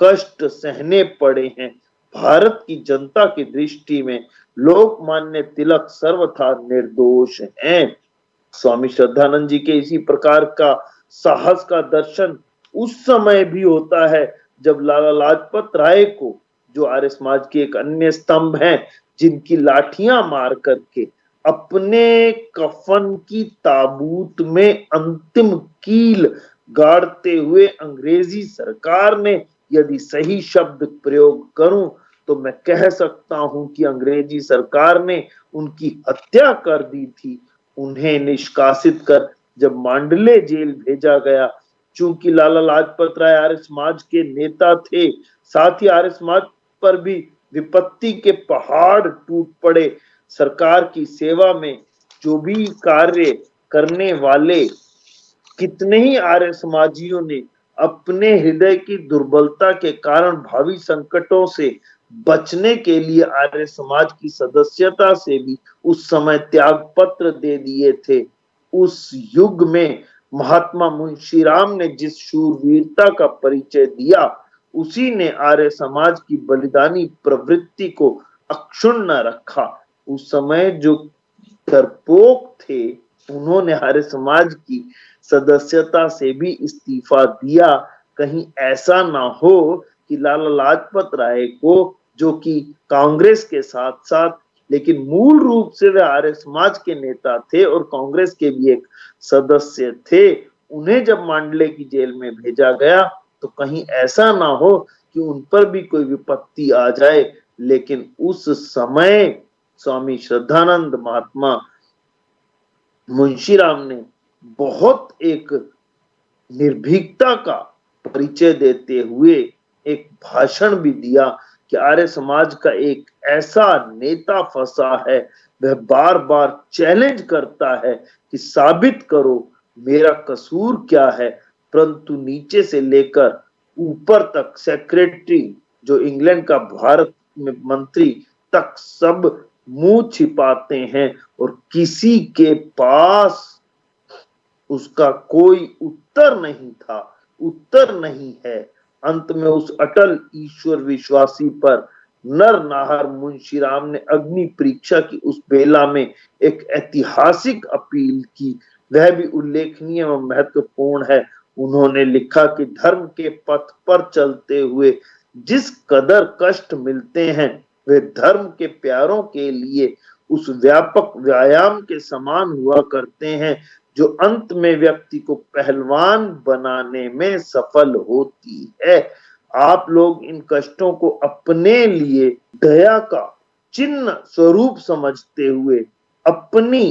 Speaker 1: कष्ट सहने पड़े हैं। भारत की जनता की दृष्टि में लोकमान्य तिलक सर्वथा निर्दोष हैं। स्वामी श्रद्धानंद जी के इसी प्रकार का साहस का दर्शन उस समय भी होता है जब लाला लाजपत राय को, जो आर्य समाज के एक अन्य स्तंभ हैं, जिनकी लाठियां मार करके अपने कफन की ताबूत में अंतिम कील गाड़ते हुए अंग्रेजी सरकार ने, यदि सही शब्द प्रयोग करूं तो मैं कह सकता हूं कि अंग्रेजी सरकार ने उनकी हत्या कर दी थी। उन्हें निष्कासित कर जब मांडले जेल भेजा गया, चूंकि लाला लाजपत राय आर्य समाज के नेता थे, साथ ही आर्य समाज पर भी विपत्ति के पहाड़ टूट पड़े। सरकार की सेवा में जो भी कार्य करने वाले कितने ही आर्य समाजियों ने अपने हृदय की दुर्बलता के कारण भावी संकटों से बचने के लिए आर्य समाज की सदस्यता से भी उस समय त्याग पत्र दे दिए थे। उस युग में महात्मा मुंशीराम ने जिस शूरवीरता का परिचय दिया, उसी ने आर्य समाज की बलिदानी प्रवृत्ति को अक्षुण्ण रखा। उस समय जो डरपोक थे, उन्होंने आर्य समाज की सदस्यता से भी इस्तीफा दिया। कहीं ऐसा ना हो कि लाला लाजपत राय को, जो कि कांग्रेस के साथ साथ लेकिन मूल रूप से वे आर्य समाज के नेता थे और कांग्रेस के भी एक सदस्य थे, उन्हें जब मांडले की जेल में भेजा गया तो कहीं ऐसा ना हो कि उन पर भी कोई विपत्ति आ जाए। लेकिन उस समय स्वामी श्रद्धानंद महात्मा मुंशीराम ने बहुत एक निर्भीकता का परिचय देते हुए एक भाषण भी दिया, कि आर्य समाज का एक ऐसा नेता फंसा है, वह बार बार चैलेंज करता है कि साबित करो मेरा कसूर क्या है, परंतु नीचे से लेकर ऊपर तक सेक्रेटरी जो इंग्लैंड का भारत में मंत्री तक सब मुंह छिपाते हैं और किसी के पास उसका कोई उत्तर नहीं था, उत्तर नहीं है। अंत में उस अटल ईश्वर विश्वासी पर नरनाहर मुंशीराम ने अग्नि परीक्षा की उस बेला में एक ऐतिहासिक अपील की, वह भी उल्लेखनीय व महत्वपूर्ण है। उन्होंने लिखा कि धर्म के पथ पर चलते हुए जिस कदर कष्ट मिलते हैं वे धर्म के प्यारों के लिए उस व्यापक व्यायाम के समान हुआ करते हैं जो अंत में व्यक्ति को पहलवान बनाने में सफल होती है। आप लोग इन कष्टों को अपने लिए दया का चिन्ह स्वरूप समझते हुए अपनी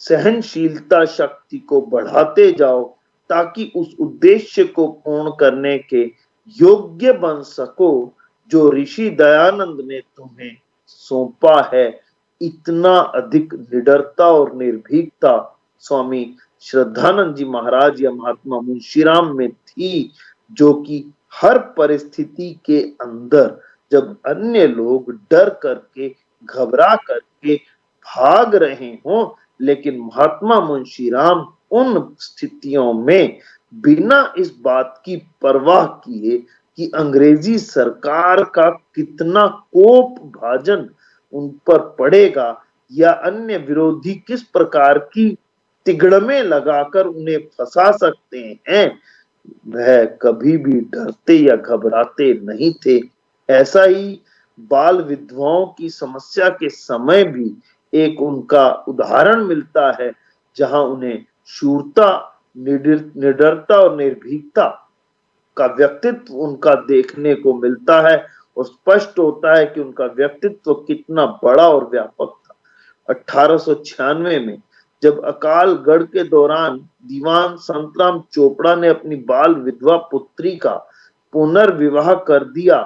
Speaker 1: सहनशीलता शक्ति को बढ़ाते जाओ ताकि उस उद्देश्य को पूर्ण करने के योग्य बन सको जो ऋषि दयानंद ने तुम्हें सौंपा है। इतना अधिक निडरता और निर्भीकता स्वामी श्रद्धानंद जी महाराज या महात्मा मुंशीराम में थी, जो कि हर परिस्थिति के अंदर जब अन्य लोग डर करके घबरा करके भाग रहे हों, लेकिन महात्मा मुंशीराम उन स्थितियों में बिना इस बात की परवाह किए कि अंग्रेजी सरकार का कितना कोप भाजन उन पर पड़ेगा या अन्य विरोधी किस प्रकार की तिगड़मे लगाकर उन्हें फंसा सकते हैं, वह कभी भी डरते या घबराते नहीं थे। ऐसा ही बाल विधवाओं की समस्या के समय भी एक उनका उदाहरण मिलता है, जहां उन्हें शूरता, निडरता और निर्भीकता का व्यक्तित्व उनका देखने को मिलता है और स्पष्ट होता है कि उनका व्यक्तित्व कितना बड़ा और व्यापक था। 1896 में जब अकाल गढ़ के दौरान दीवान संतराम चोपड़ा ने अपनी बाल विधवा पुत्री का पुनर्विवाह कर दिया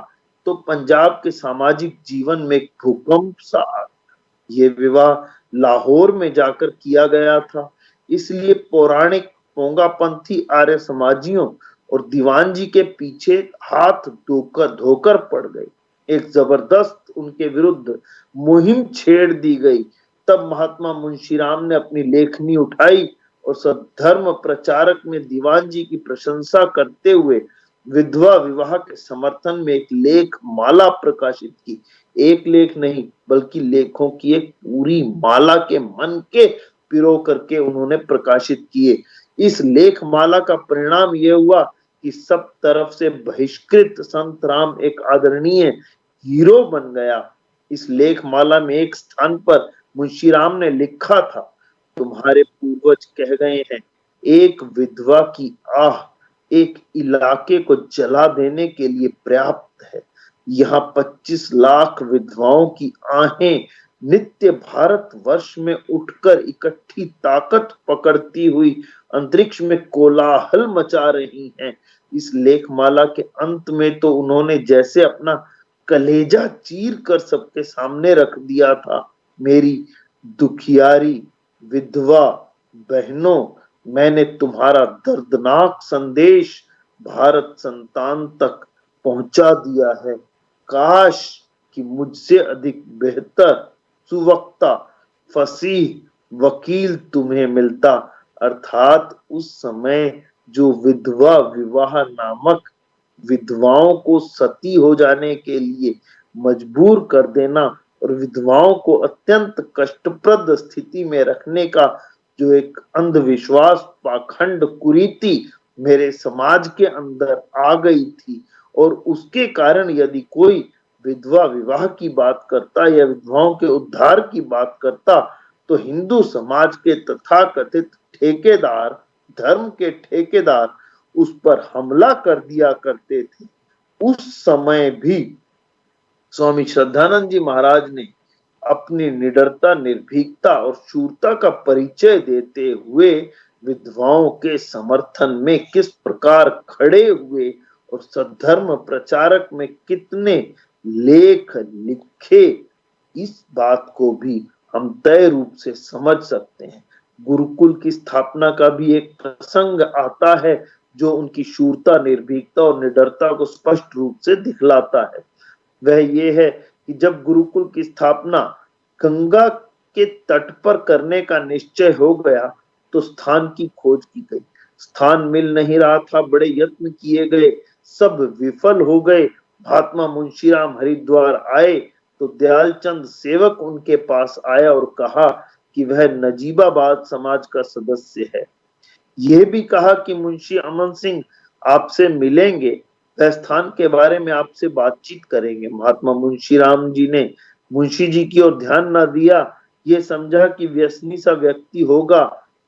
Speaker 1: तो पंजाब के सामाजिक जीवन में एक भूकंप सा आ गया। ये विवाह लाहौर में जाकर किया गया था, इसलिए पौराणिक पोंगापंथी आर्य समाजियों और दीवान जी के पीछे हाथ धोकर पड़ गए। एक जबरदस्त उनके विरुद्ध मुहिम छेड़ दी गई। तब महात्मा मुंशीराम ने अपनी लेखनी उठाई और सद्धर्म प्रचारक में दीवान जी की प्रशंसा करते हुए विधवा विवाह के समर्थन में एक लेख माला प्रकाशित की। एक लेख नहीं बल्कि लेखों की एक पूरी माला के मन के पिरो करके उन्होंने प्रकाशित किए। इस लेख माला का परिणाम यह हुआ कि सब तरफ से बहिष्कृत संत राम एक आदरणीय हीरो बन गया। इस लेख माला में एक स्थान पर मुंशीराम ने लिखा था, तुम्हारे पूर्वज कह गए हैं एक विधवा की आह एक इलाके को जला देने के लिए पर्याप्त है। यहाँ 25 लाख विधवाओं की आहें नित्य भारत वर्ष में उठकर इकट्ठी ताकत पकड़ती हुई अंतरिक्ष में कोलाहल मचा रही हैं। इस लेखमाला के अंत में तो उन्होंने जैसे अपना कलेजा चीर कर सबके सामने रख दिया था, मेरी दुखियारी विधवा बहनों, मैंने तुम्हारा दर्दनाक संदेश भारत संतान तक पहुंचा दिया है। काश कि मुझसे अधिक बेहतर सुवक्ता फसीह वकील तुम्हें मिलता। अर्थात उस समय जो विधवा विवाह नामक विधवाओं को सती हो जाने के लिए मजबूर कर देना और विधवाओं को अत्यंत कष्टप्रद स्थिति में रखने का जो एक अंधविश्वास पाखंड कुरीति मेरे समाज के अंदर आ गई थी, और उसके कारण यदि कोई विधवा विवाह की बात करता या विधवाओं के उद्धार की बात करता तो हिंदू समाज के तथाकथित ठेकेदार, धर्म के ठेकेदार उस पर हमला कर दिया करते थे। उस समय भी स्वामी श्रद्धानंद जी महाराज ने अपनी निडरता, निर्भीकता और शूरता का परिचय देते हुए विधवाओं के समर्थन में किस प्रकार खड़े हुए और सद्धर्म प्रचारक में कितने लेख लिखे, इस बात को भी हम तय रूप से समझ सकते हैं। गुरुकुल की स्थापना का भी एक प्रसंग आता है जो उनकी शूरता, निर्भीकता और निडरता को स्पष्ट रूप से दिखलाता है। वह ये है कि जब गुरुकुल की स्थापना गंगा के तट पर करने का निश्चय हो गया तो स्थान की खोज की गई। स्थान मिल नहीं रहा था, बड़े यत्न किए गए, सब विफल हो गए। महात्मा मुंशीराम हरिद्वार आए तो दयालचंद सेवक उनके पास आया और कहा कि वह नजीबाबाद समाज का सदस्य है। यह भी कहा कि मुंशी अमन सिंह आपसे मिलेंगे, वह स्थान के बारे में आपसे बातचीत करेंगे। महात्मा मुंशीराम जी ने मुंशी जी की ओर ध्यान न दिया। ये समझा कि व्यसनी सा व्यक्ति होगा,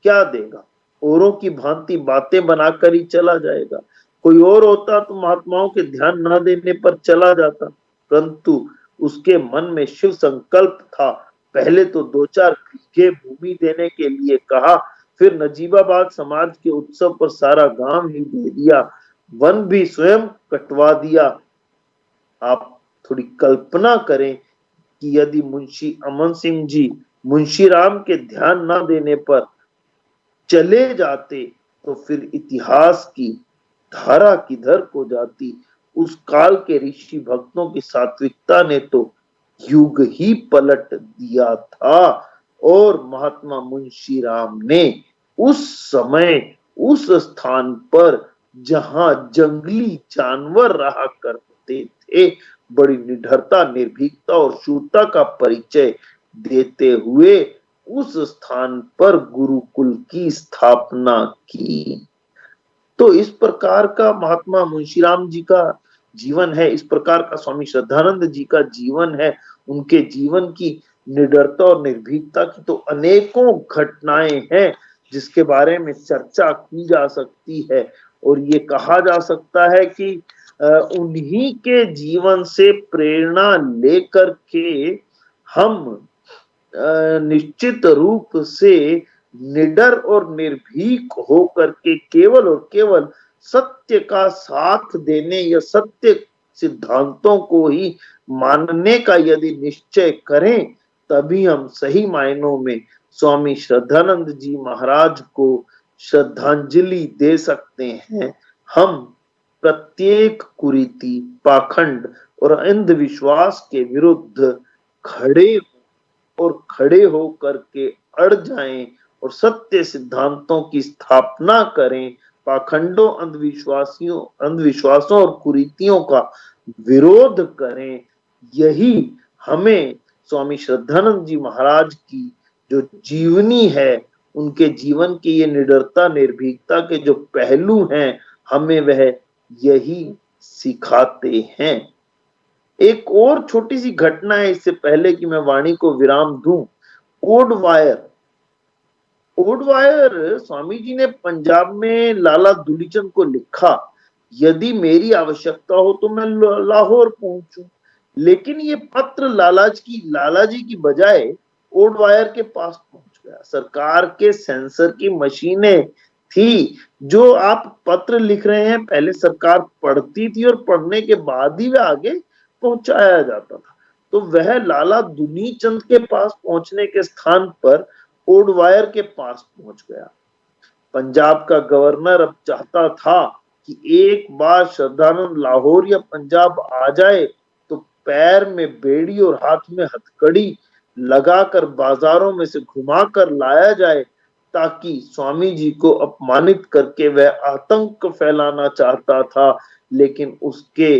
Speaker 1: क्या देगा, औरों की भांति बातें बनाकर ही चला जाएगा। कोई और होता तो महात्माओं के ध्यान न देने पर चला जाता, परंतु उसके मन में शिव संकल्प था। पहले तो 2-4 बीघे भूमि देने के लिए कहा, फिर नजीबाबाद समाज के उत्सव पर सारा गांव ही दे दिया, वन भी स्वयं कटवा दिया। आप थोड़ी कल्पना करें कि यदि मुंशी अमन सिंह जी मुंशीराम के ध्यान न देने पर चले जाते तो फिर इतिहास की धारा किधर को जाती। उस काल के ऋषि भक्तों की सात्विकता ने तो युग ही पलट दिया था और महात्मा मुंशीराम ने उस समय उस स्थान पर जहां जंगली जानवर रहा करते थे, बड़ी निडरता, निर्भीकता और शूरता का परिचय देते हुए उस स्थान पर गुरुकुल की स्थापना की। तो इस प्रकार का महात्मा मुंशीराम जी का जीवन है, इस प्रकार का स्वामी श्रद्धानंद जी का जीवन है। उनके जीवन की निडरता और निर्भीकता की तो अनेकों घटनाएं हैं जिसके बारे में चर्चा की जा सकती है और ये कहा जा सकता है कि उन्हीं के जीवन से प्रेरणा लेकर के हम निश्चित रूप से निडर और निर्भीक होकर के केवल और केवल सत्य का साथ देने या सत्य सिद्धांतों को ही मानने का यदि निश्चय करें, तभी हम सही मायनों में स्वामी श्रद्धानंद जी महाराज को श्रद्धांजलि दे सकते हैं। हम प्रत्येक कुरीति, पाखंड और अंधविश्वास के विरुद्ध खड़े होकर के अड़ जाएं और सत्य सिद्धांतों की स्थापना करें, पाखंडों, अंधविश्वासों और कुरीतियों का विरोध करें। यही हमें स्वामी श्रद्धानंद जी महाराज की जो जीवनी है, उनके जीवन की ये निडरता, निर्भीकता के जो पहलू हैं, हमें वह यही सिखाते हैं। एक और छोटी सी घटना है इससे पहले कि मैं वाणी को विराम दूं। ओडवायर स्वामी जी ने पंजाब में लाला दुलीचंद को लिखा, यदि मेरी आवश्यकता हो तो मैं लाहौर पहुंचूं। लेकिन ये पत्र लाला जी की बजाय ओडवायर के पास पहुंच गया। सरकार के सेंसर की मशीनें थी, जो आप पत्र लिख रहे हैं पहले सरकार पढ़ती थी और पढ़ने के बाद ही वह आगे पहुंचाया जाता था। तो वह लाला दुनीचंद के पास पहुंचने के स्थान पर ओडवायर के पास पहुंच गया। पंजाब का गवर्नर अब चाहता था कि एक बार श्रद्धानंद लाहौर या पंजाब आ जाए तो पैर में बेड़ी और हाथ में हथकड़ी लगाकर बाजारों में से घुमा कर लाया जाए, ताकि स्वामी जी को अपमानित करके वह आतंक फैलाना चाहता था। लेकिन उसके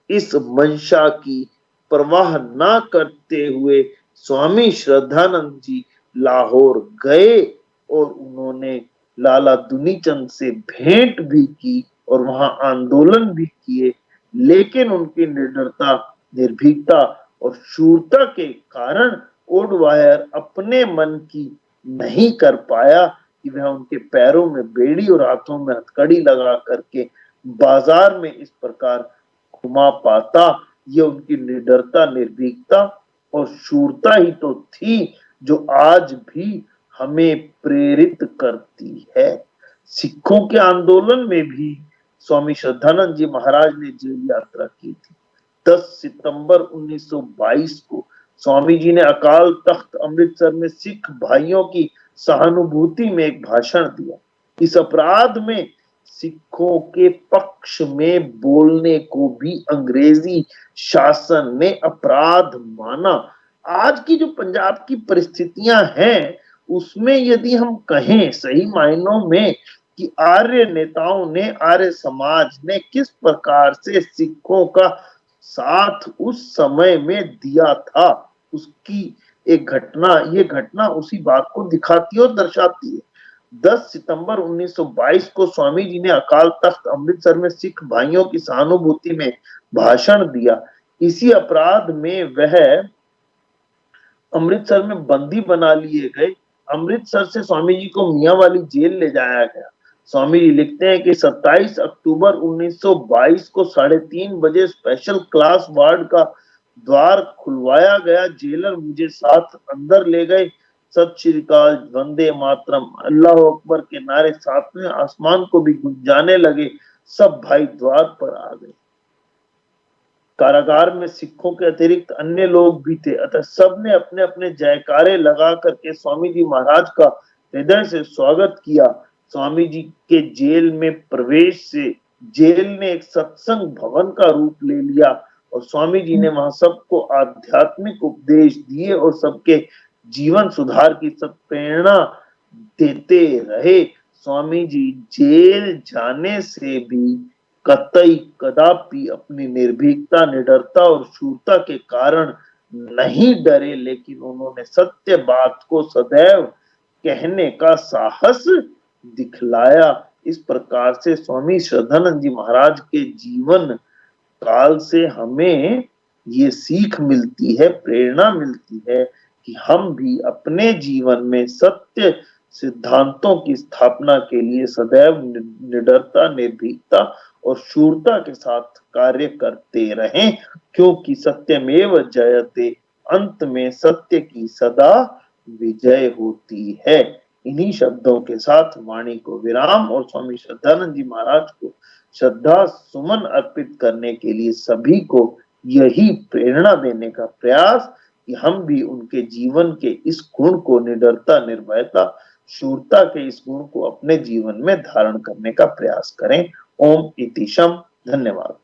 Speaker 1: इस मंशा की परवाह ना करते हुए स्वामी श्रद्धानंद जी लाहौर गए और उन्होंने लाला दुनीचंद से भेंट भी की और वहां आंदोलन भी किए। लेकिन उनकी निडरता, निर्भीकता और शूरता के कारण ओडवायर अपने मन की नहीं कर पाया कि वह उनके पैरों में बेड़ी और हाथों में हथकड़ी लगा करके बाजार में इस प्रकार घुमा पाता। ये उनकी निडरता, निर्भीकता और शूरता ही तो थी जो आज भी हमें प्रेरित करती है। सिखों के आंदोलन में भी स्वामी श्रद्धानंद जी महाराज ने जेल यात्रा की थी। 10 सितंबर 1922 को स्वामी जी ने अकाल तख्त अमृतसर में सिख भाइयों की सहानुभूति में एक भाषण दिया। इस अपराध में सिखों के पक्ष में बोलने को भी अंग्रेजी शासन ने अपराध माना। आज की जो पंजाब की परिस्थितियां हैं उसमें यदि हम कहें सही मायनों में कि आर्य नेताओं ने, आर्य समाज ने किस प्रकार से सिखों का साथ उस समय में दिया था, उसकी एक घटना, ये घटना उसी बात को दिखाती और दर्शाती है। 10 सितंबर 1922 को स्वामी जी ने अकाल तख्त अमृतसर में सिख भाइयों की सहानुभूति में भाषण दिया। इसी अपराध में वह अमृतसर में बंदी बना लिए गए। अमृतसर से स्वामी जी को मियां वाली जेल ले जाया गया। स्वामी जी लिखते हैं कि 27 अक्टूबर 1922 को 3:30 बजे स्पेशल क्लास वार्ड का द्वार खुलवाया गया। जेलर मुझे साथ अंदर ले गए। सत श्री अकाल, वंदे मातरम, अल्लाह अकबर के नारे सातवें आसमान को भी गुंजाने लगे। सब भाई द्वार पर आ गए। कारागार में सिखों के अतिरिक्त अन्य लोग भी थे, अतः सबने अपने अपने जयकारे लगा करके स्वामी जी महाराज का हृदय से स्वागत किया। स्वामी जी के जेल में प्रवेश से जेल ने एक सत्संग भवन का रूप ले लिया और स्वामी जी ने वहां सबको आध्यात्मिक उपदेश दिए और सबके जीवन सुधार की सत्प्रेरणा देते रहे। स्वामी जी जेल जाने से भी कतई कदापि अपनी निर्भीकता, निडरता और शूरता के कारण नहीं डरे, लेकिन उन्होंने सत्य बात को सदैव कहने का साहस दिखलाया। इस प्रकार से स्वामी श्रद्धानंद जी महाराज के जीवन काल से हमें ये सीख मिलती है, प्रेरणा मिलती है कि हम भी अपने जीवन में सत्य सिद्धांतों की स्थापना के लिए सदैव निडरता, निर्भीकता और शूरता के साथ कार्य करते रहें, क्योंकि सत्यमेव जयते, अंत में सत्य की सदा विजय होती है। इन्हीं शब्दों के साथ वाणी को विराम और स्वामी श्रद्धानंद जी महाराज को श्रद्धा सुमन अर्पित करने के लिए सभी को यही प्रेरणा देने का प्रयास कि हम भी उनके जीवन के इस गुण को, निडरता, निर्भयता, शूरता के इस गुण को अपने जीवन में धारण करने का प्रयास करें। ओम इति शम। धन्यवाद।